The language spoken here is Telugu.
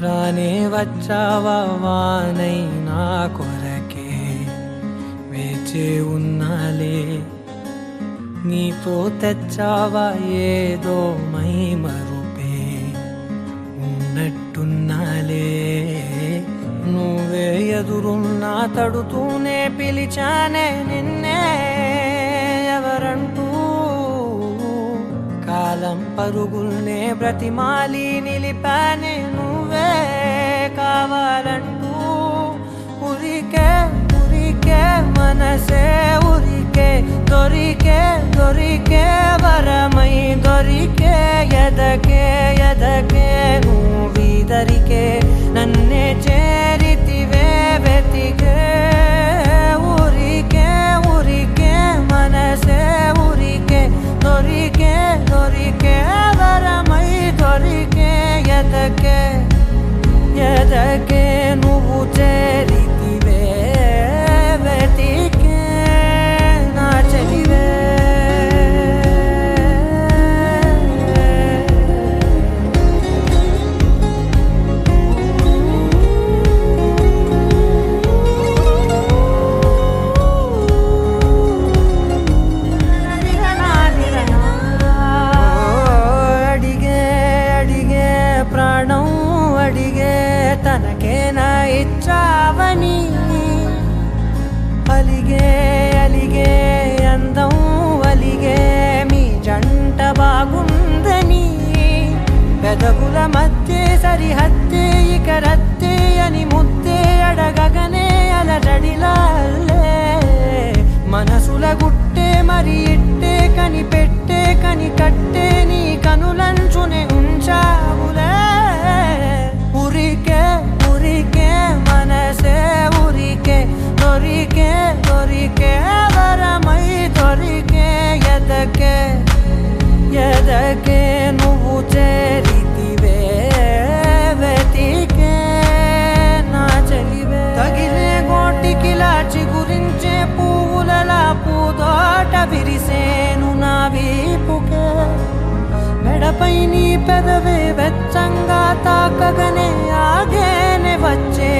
రానే వచ్చావా వానై నా కొరకే వేచే ఉన్నాలే, నీతో తెచ్చావా ఏదో మై మరుపే ఉన్నట్టున్నాలే. నువ్వే ఎదురున్నా తడుతూనే పిలిచానే నిన్నే ఎవరంటూ, కాలం పరుగుల్నే బ్రతిమాలి నిలిపానే నువ్వే కావాలంటూ. ఉరికే ఉరికే మనసే ఉరికే, దొరికే దొరికే వరమై దొరికే, ఎదకే ఎదకే నువ్విదరికే నన్నే చేరితివే వెతికే. ఉరికే ఉరికే మనసే ఉరికే, దొరికే దొరికే వరమై దొరికే, ఎదకే ఎదకే నువ్వు చేరితివే వెతికే నా చెలివే. ప్రాణం అడిగే తనకేనా ఇచ్చావని, అలిగే అలిగే అందం అలిగే మీ జంట బాగుందని, పెదవుల మధ్య సరిహద్దే ఇక రద్దే అని ముద్దే అడగగనే అలజడిలాలే. మనసుల గుట్టే మరి ఇట్టే కనిపెట్టే కని కట్టే నీ కనులంచునే ఉంచావులే. ఉరికే ఉరికే మనసే ఉరికే, దొరికే దొరికే వరమై దొరికే, ఎదకే ఎదకే నువ్వు చేరితివే వెతికే నా చెలివే. తగిలే గోటికిలా చిగురించే పువ్వులలా పూదోట విరిసేను నా వీపుకే, మెడపై నీ పెదవే వెచ్చంగా తాకగనే ఆగేనే వచ్చే